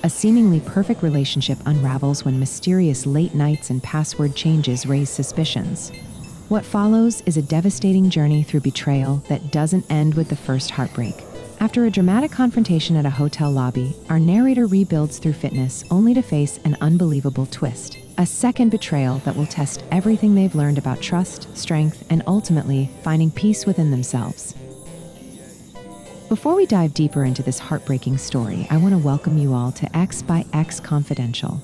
A seemingly perfect relationship unravels when mysterious late nights and password changes raise suspicions. What follows is a devastating journey through betrayal that doesn't end with the first heartbreak. After a dramatic confrontation at a hotel lobby, our narrator rebuilds through fitness only to face an unbelievable twist. A second betrayal that will test everything they've learned about trust, strength, and ultimately finding peace within themselves. Before we dive deeper into this heartbreaking story, I want to welcome you all to X by X Confidential,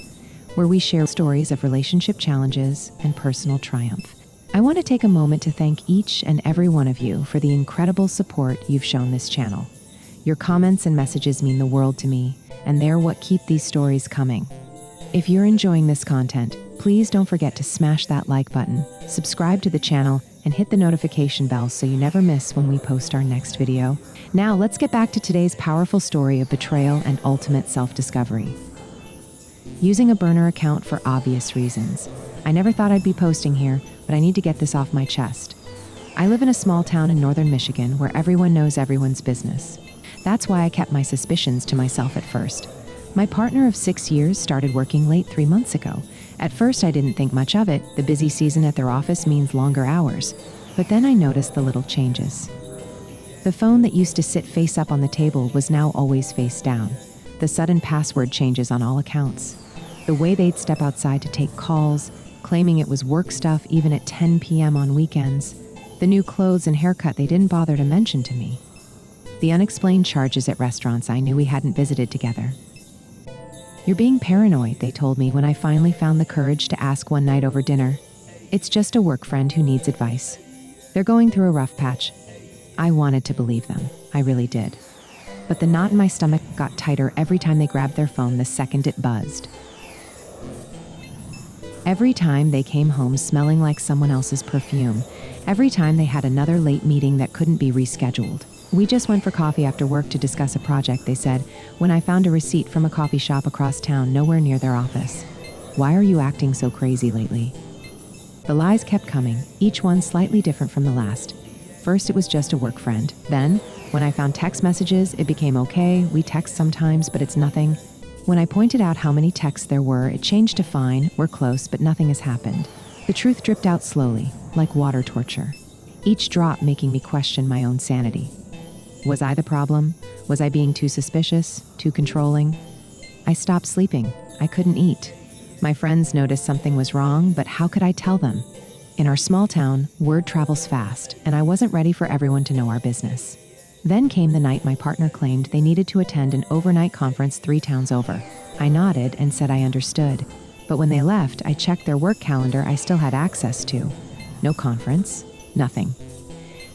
where we share stories of relationship challenges and personal triumph. I want to take a moment to thank each and every one of you for the incredible support you've shown this channel. Your comments and messages mean the world to me, and they're what keep these stories coming. If you're enjoying this content, please don't forget to smash that like button, subscribe to the channel, and hit the notification bell so you never miss when we post our next video. Now, let's get back to today's powerful story of betrayal and ultimate self-discovery. Using a burner account for obvious reasons. I never thought I'd be posting here, but I need to get this off my chest. I live in a small town in northern Michigan where everyone knows everyone's business. That's why I kept my suspicions to myself at first. My partner of 6 years started working late 3 months ago. At first, I didn't think much of it. The busy season at their office means longer hours. But then I noticed the little changes. The phone that used to sit face up on the table was now always face down. The sudden password changes on all accounts. The way they'd step outside to take calls, claiming it was work stuff even at 10 p.m. on weekends. The new clothes and haircut they didn't bother to mention to me. The unexplained charges at restaurants I knew we hadn't visited together. "You're being paranoid," they told me when I finally found the courage to ask one night over dinner. "It's just a work friend who needs advice. They're going through a rough patch." I wanted to believe them. I really did. But the knot in my stomach got tighter every time they grabbed their phone the second it buzzed. Every time they came home smelling like someone else's perfume. Every time they had another late meeting that couldn't be rescheduled. "We just went for coffee after work to discuss a project," they said, when I found a receipt from a coffee shop across town nowhere near their office. "Why are you acting so crazy lately?" The lies kept coming, each one slightly different from the last. First, it was just a work friend. Then, when I found text messages, it became okay. We text sometimes, but it's nothing. When I pointed out how many texts there were, it changed to fine, we're close, but nothing has happened. The truth dripped out slowly, like water torture. Each drop making me question my own sanity. Was I the problem? Was I being too suspicious, too controlling? I stopped sleeping. I couldn't eat. My friends noticed something was wrong, but how could I tell them? In our small town, word travels fast, and I wasn't ready for everyone to know our business. Then came the night my partner claimed they needed to attend an overnight conference 3 towns over. I nodded and said I understood. But when they left, I checked their work calendar I still had access to. No conference, nothing.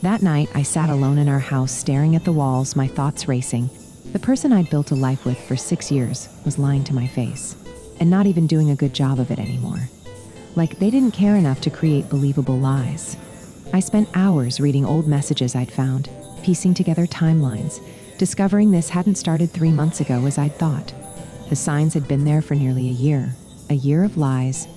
That night, I sat alone in our house staring at the walls, my thoughts racing. The person I'd built a life with for 6 years was lying to my face, and not even doing a good job of it anymore. Like they didn't care enough to create believable lies. I spent hours reading old messages I'd found, piecing together timelines, discovering this hadn't started 3 months ago as I'd thought. The signs had been there for nearly a year of lies,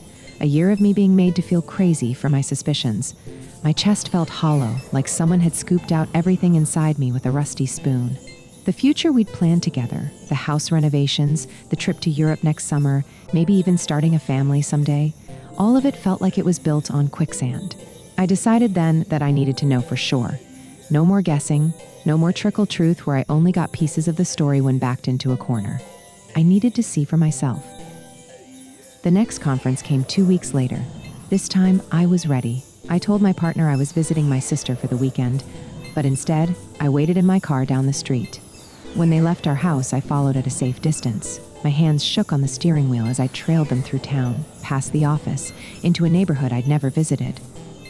a year of me being made to feel crazy for my suspicions. My chest felt hollow, like someone had scooped out everything inside me with a rusty spoon. The future we'd planned together, the house renovations, the trip to Europe next summer, maybe even starting a family someday, all of it felt like it was built on quicksand. I decided then that I needed to know for sure. No more guessing, no more trickle truth where I only got pieces of the story when backed into a corner. I needed to see for myself. The next conference came 2 weeks later. This time, I was ready. I told my partner I was visiting my sister for the weekend, but instead, I waited in my car down the street. When they left our house, I followed at a safe distance. My hands shook on the steering wheel as I trailed them through town, past the office, into a neighborhood I'd never visited.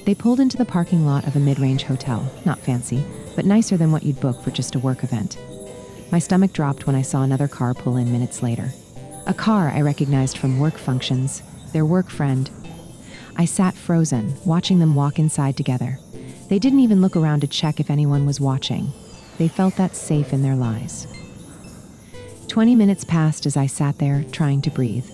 They pulled into the parking lot of a mid-range hotel, not fancy, but nicer than what you'd book for just a work event. My stomach dropped when I saw another car pull in minutes later. A car I recognized from work functions, their work friend. I sat frozen, watching them walk inside together. They didn't even look around to check if anyone was watching. They felt that safe in their lies. 20 minutes passed as I sat there, trying to breathe.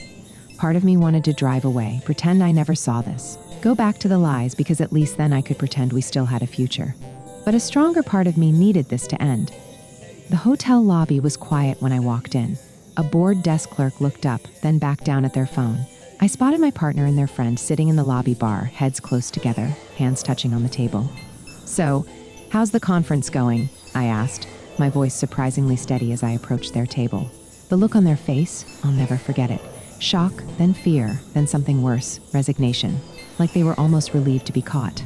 Part of me wanted to drive away, pretend I never saw this. Go back to the lies because at least then I could pretend we still had a future. But a stronger part of me needed this to end. The hotel lobby was quiet when I walked in. A bored desk clerk looked up, then back down at their phone. I spotted my partner and their friend sitting in the lobby bar, heads close together, hands touching on the table. "So, how's the conference going?" I asked, my voice surprisingly steady as I approached their table. The look on their face, I'll never forget it. Shock, then fear, then something worse, resignation, like they were almost relieved to be caught.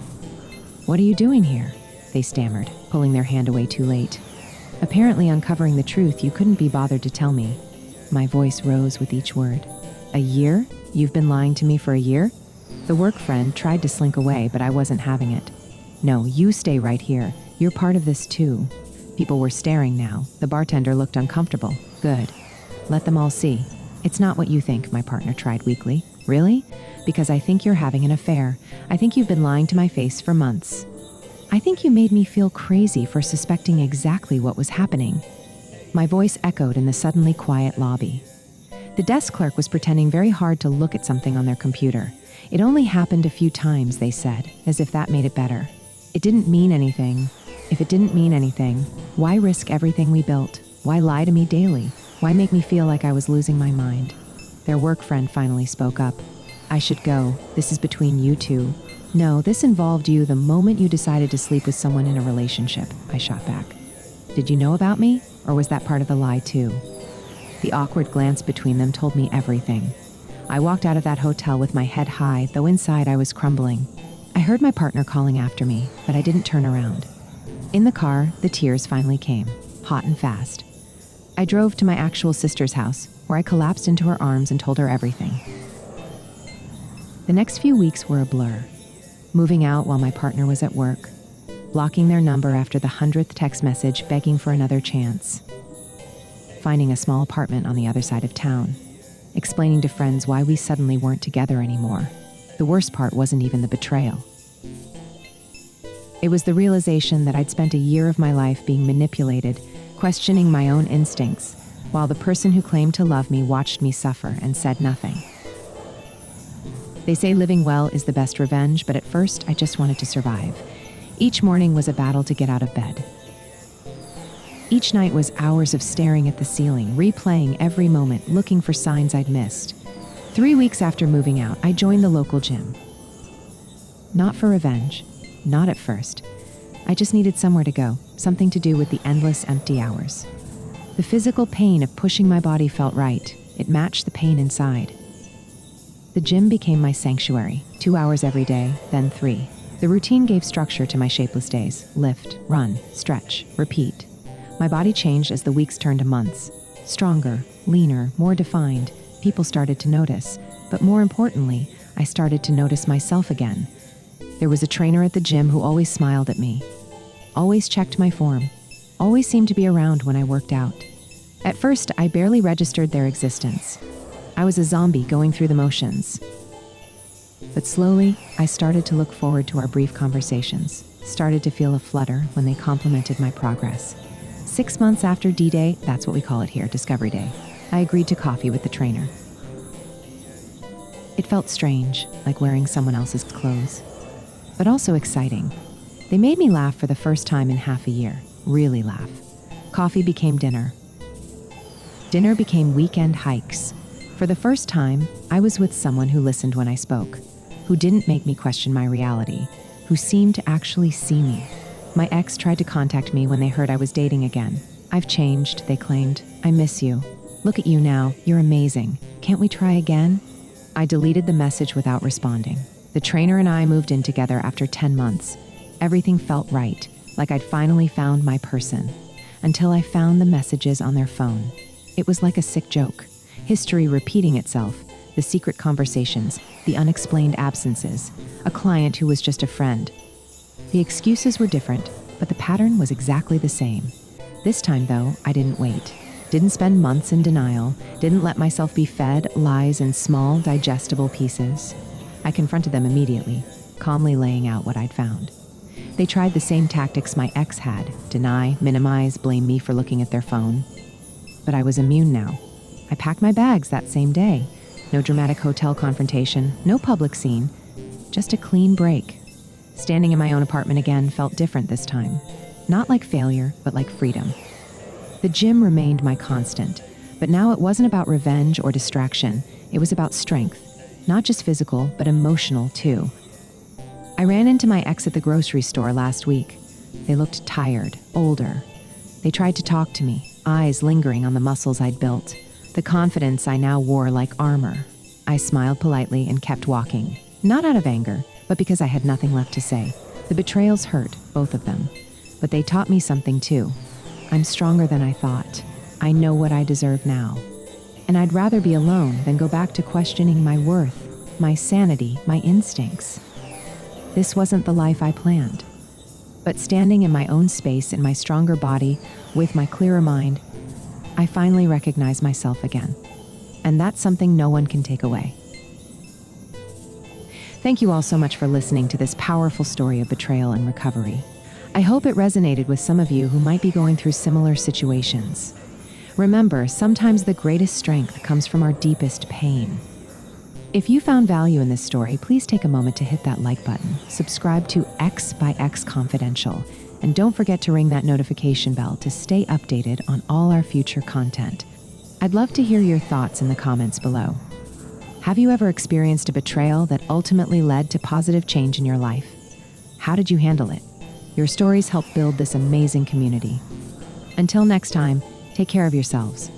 "What are you doing here?" they stammered, pulling their hand away too late. Apparently uncovering the truth you couldn't be bothered to tell me. My voice rose with each word. "A year? You've been lying to me for a year?" The work friend tried to slink away, but I wasn't having it. "No, you stay right here. You're part of this too." People were staring now. The bartender looked uncomfortable. "Good. Let them all see." "It's not what you think," my partner tried weakly. "Really? Because I think you're having an affair. I think you've been lying to my face for months. I think you made me feel crazy for suspecting exactly what was happening." My voice echoed in the suddenly quiet lobby. The desk clerk was pretending very hard to look at something on their computer. "It only happened a few times," they said, as if that made it better. "It didn't mean anything. If it didn't mean anything, why risk everything we built? Why lie to me daily? Why make me feel like I was losing my mind?" Their work friend finally spoke up. "I should go. This is between you two." "No, this involved you the moment you decided to sleep with someone in a relationship," I shot back. "Did you know about me? Or was that part of the lie too?" The awkward glance between them told me everything. I walked out of that hotel with my head high, though inside I was crumbling. I heard my partner calling after me, but I didn't turn around. In the car, the tears finally came, hot and fast. I drove to my actual sister's house, where I collapsed into her arms and told her everything. The next few weeks were a blur. Moving out while my partner was at work, blocking their number after the 100th text message begging for another chance, finding a small apartment on the other side of town, explaining to friends why we suddenly weren't together anymore. The worst part wasn't even the betrayal. It was the realization that I'd spent a year of my life being manipulated, questioning my own instincts, while the person who claimed to love me watched me suffer and said nothing. They say living well is the best revenge, but at first I just wanted to survive. Each morning was a battle to get out of bed. Each night was hours of staring at the ceiling, replaying every moment, looking for signs I'd missed. 3 weeks after moving out, I joined the local gym. Not for revenge, not at first. I just needed somewhere to go, something to do with the endless empty hours. The physical pain of pushing my body felt right. It matched the pain inside. The gym became my sanctuary, 2 hours every day, then 3. The routine gave structure to my shapeless days. Lift, run, stretch, repeat. My body changed as the weeks turned to months. Stronger, leaner, more defined. People started to notice. But more importantly, I started to notice myself again. There was a trainer at the gym who always smiled at me, always checked my form, always seemed to be around when I worked out. At first, I barely registered their existence. I was a zombie going through the motions. But slowly, I started to look forward to our brief conversations, started to feel a flutter when they complimented my progress. 6 months after D-Day, that's what we call it here, Discovery Day, I agreed to coffee with the trainer. It felt strange, like wearing someone else's clothes, but also exciting. They made me laugh for the first time in half a year, really laugh. Coffee became dinner. Dinner became weekend hikes. For the first time, I was with someone who listened when I spoke, who didn't make me question my reality, who seemed to actually see me. My ex tried to contact me when they heard I was dating again. "I've changed," they claimed. "I miss you. Look at you now. You're amazing. Can't we try again?" I deleted the message without responding. The trainer and I moved in together after 10 months. Everything felt right, like I'd finally found my person, until I found the messages on their phone. It was like a sick joke. History repeating itself, the secret conversations, the unexplained absences, a client who was just a friend. The excuses were different, but the pattern was exactly the same. This time, though, I didn't wait. Didn't spend months in denial, didn't let myself be fed lies in small, digestible pieces. I confronted them immediately, calmly laying out what I'd found. They tried the same tactics my ex had: deny, minimize, blame me for looking at their phone. But I was immune now. I packed my bags that same day. No dramatic hotel confrontation, no public scene, just a clean break. Standing in my own apartment again felt different this time. Not like failure, but like freedom. The gym remained my constant, But now it wasn't about revenge or distraction. It was about strength. Not just physical, but emotional too. I ran into my ex at the grocery store last week. They looked tired, older. They tried to talk to me, eyes lingering on the muscles I'd built, the confidence I now wore like armor. I smiled politely and kept walking, not out of anger, but because I had nothing left to say. The betrayals hurt, both of them. But they taught me something too. I'm stronger than I thought. I know what I deserve now. And I'd rather be alone than go back to questioning my worth, my sanity, my instincts. This wasn't the life I planned. But standing in my own space in my stronger body, with my clearer mind, I finally recognize myself again. And that's something no one can take away. Thank you all so much for listening to this powerful story of betrayal and recovery. I hope it resonated with some of you who might be going through similar situations. Remember, sometimes the greatest strength comes from our deepest pain. If you found value in this story, please take a moment to hit that like button, subscribe to X by X Confidential, and don't forget to ring that notification bell to stay updated on all our future content. I'd love to hear your thoughts in the comments below. Have you ever experienced a betrayal that ultimately led to positive change in your life? How did you handle it? Your stories help build this amazing community. Until next time, take care of yourselves.